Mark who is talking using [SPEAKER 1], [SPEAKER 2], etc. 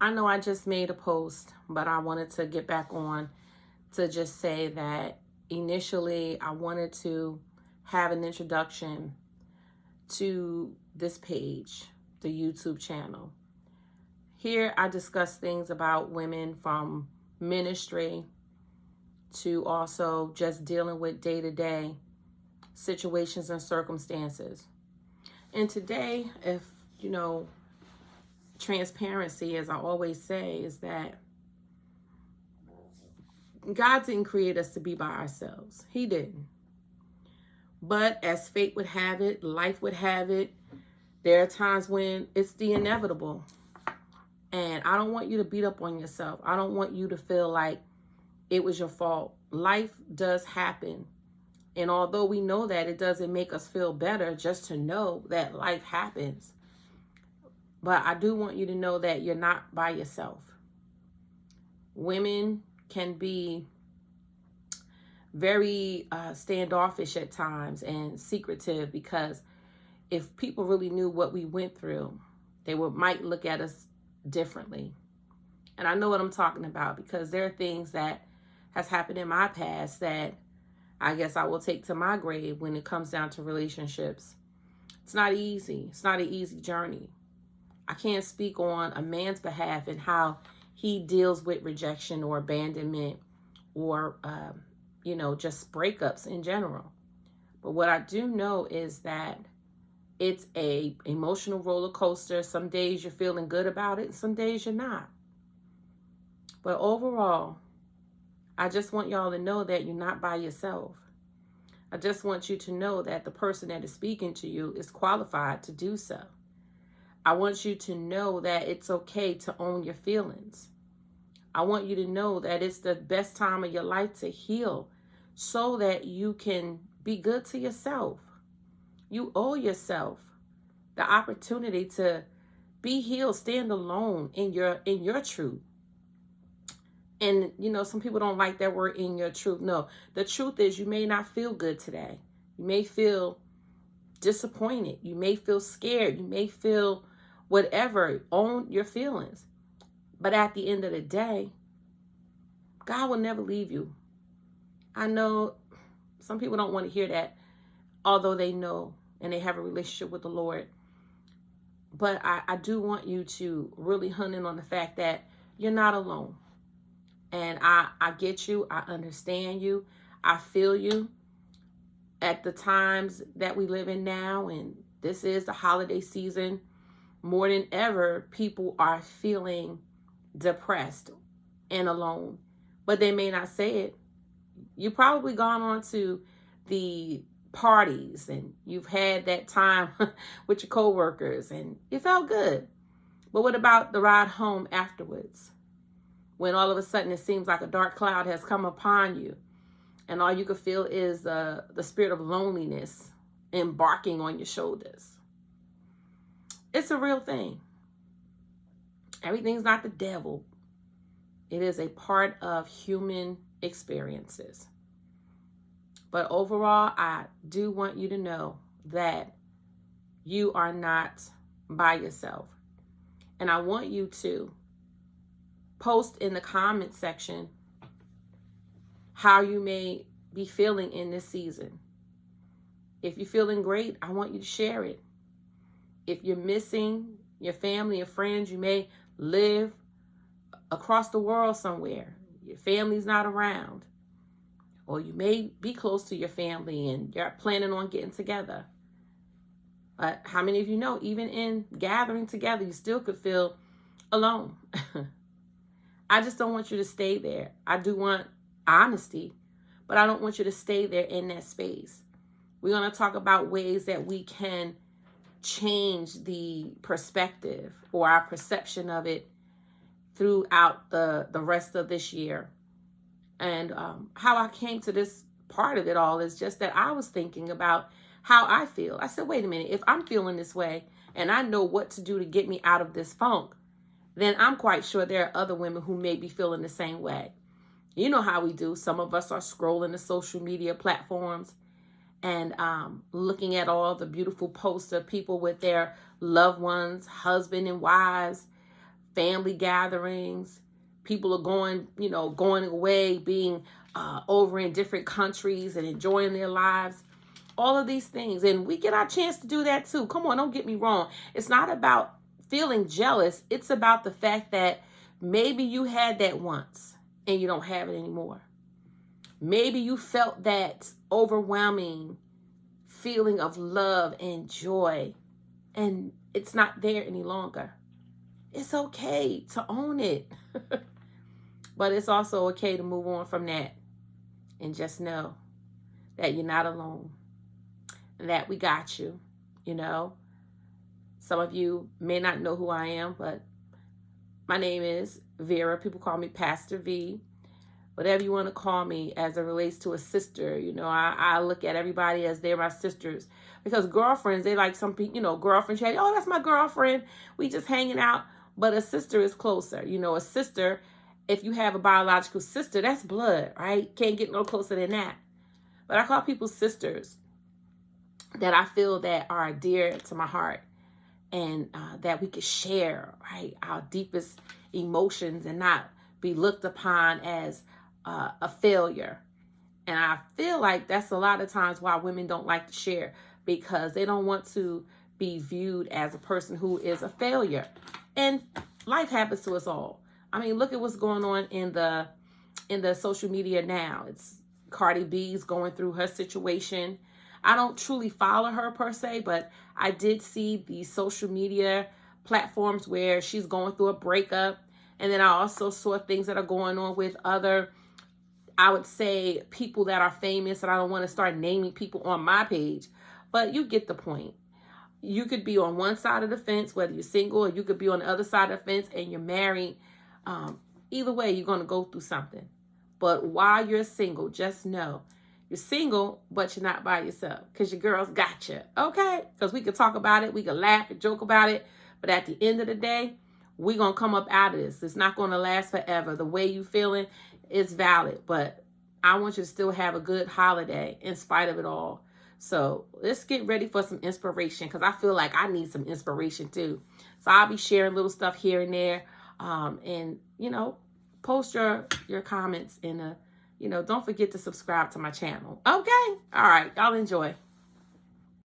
[SPEAKER 1] I know I just made a post, but I wanted to get back on to just say that initially I wanted to have an introduction to this page, the YouTube channel. Here I discuss things about women from ministry to also just dealing with day-to-day situations and circumstances. And today, if you know, transparency, as I always say, is that God didn't create us to be by ourselves. He didn't. But as fate would have it, life would have it, there are times when it's the inevitable. And I don't want you to beat up on yourself. I don't want you to feel like it was your fault. Life does happen. And although we know that, it doesn't make us feel better just to know that life happens. But I do want you to know that you're not by yourself. Women can be very standoffish at times and secretive, because if people really knew what we went through, they might look at us differently. And I know what I'm talking about, because there are things that has happened in my past that I guess I will take to my grave when it comes down to relationships. It's not easy. It's not an easy journey. I can't speak on a man's behalf and how he deals with rejection or abandonment or, just breakups in general. But what I do know is that it's a emotional roller coaster. Some days you're feeling good about it, and some days you're not. But overall, I just want y'all to know that you're not by yourself. I just want you to know that the person that is speaking to you is qualified to do so. I want you to know that it's okay to own your feelings. I want you to know that it's the best time of your life to heal so that you can be good to yourself. You owe yourself the opportunity to be healed, stand alone in your truth. And, some people don't like that word, in your truth. No, the truth is you may not feel good today. You may feel disappointed. You may feel scared. You may feel whatever. Own your feelings. But at the end of the day, God will never leave you. I know some people don't want to hear that, although they know and they have a relationship with the Lord. But I do want you to really hone in on the fact that you're not alone. And I get you. I understand you. I feel you. At the times that we live in now, and this is the holiday season, more than ever, people are feeling depressed and alone. But they may not say it. You've probably gone on to the parties and you've had that time with your coworkers and you felt good. But what about the ride home afterwards? When all of a sudden it seems like a dark cloud has come upon you and all you can feel is the spirit of loneliness embarking on your shoulders. It's a real thing. Everything's not the devil. It is a part of human experiences. But overall, I do want you to know that you are not by yourself. And I want you to post in the comment section how you may be feeling in this season. If you're feeling great, I want you to share it. If you're missing your family or friends, you may live across the world somewhere. Your family's not around. Or you may be close to your family and you're planning on getting together. But how many of you know, even in gathering together, you still could feel alone? I just don't want you to stay there. I do want honesty, but I don't want you to stay there in that space. We're going to talk about ways that we can change the perspective or our perception of it throughout the rest of this year. And how I came to this part of it all is just that I was thinking about how I feel. I said, wait a minute, if I'm feeling this way and I know what to do to get me out of this funk, then I'm quite sure there are other women who may be feeling the same way. You know how we do. Some of us are scrolling the social media platforms and looking at all the beautiful posts of people with their loved ones, husband and wives, family gatherings. People are going, going away, being over in different countries and enjoying their lives. All of these things. And we get our chance to do that too. Come on, don't get me wrong. It's not about feeling jealous. It's about the fact that maybe you had that once and you don't have it anymore. Maybe you felt that overwhelming feeling of love and joy and it's not there any longer. It's okay to own it. But it's also okay to move on from that and just know that you're not alone. That we got you, Some of you may not know who I am, but my name is Vera. People call me Pastor V. Whatever you want to call me as it relates to a sister, I look at everybody as they're my sisters. Because girlfriends, they like some people, girlfriend chat. Oh, that's my girlfriend. We just hanging out. But a sister is closer. A sister, if you have a biological sister, that's blood, right? Can't get no closer than that. But I call people sisters that I feel that are dear to my heart and that we could share, right, our deepest emotions and not be looked upon as a failure. And I feel like that's a lot of times why women don't like to share, because they don't want to be viewed as a person who is a failure. And life happens to us all. I mean, look at what's going on in the social media now. It's Cardi B's going through her situation. I don't truly follow her per se, but I did see the social media platforms where she's going through a breakup. And then I also saw things that are going on with other, I would say, people that are famous. And I don't want to start naming people on my page, but you get the point. You could be on one side of the fence, whether you're single, or you could be on the other side of the fence and you're married. Either way, you're going to go through something. But while you're single, just know you're single, but you're not by yourself, because your girls got you, okay? Because we could talk about it, we could laugh and joke about it, but at the end of the day, we're going to come up out of this. It's not going to last forever. The way you feeling is valid, but I want you to still have a good holiday in spite of it all. So let's get ready for some inspiration, because I feel like I need some inspiration too. So I'll be sharing little stuff here and there, and, post your comments and, don't forget to subscribe to my channel. Okay. All right. Y'all enjoy.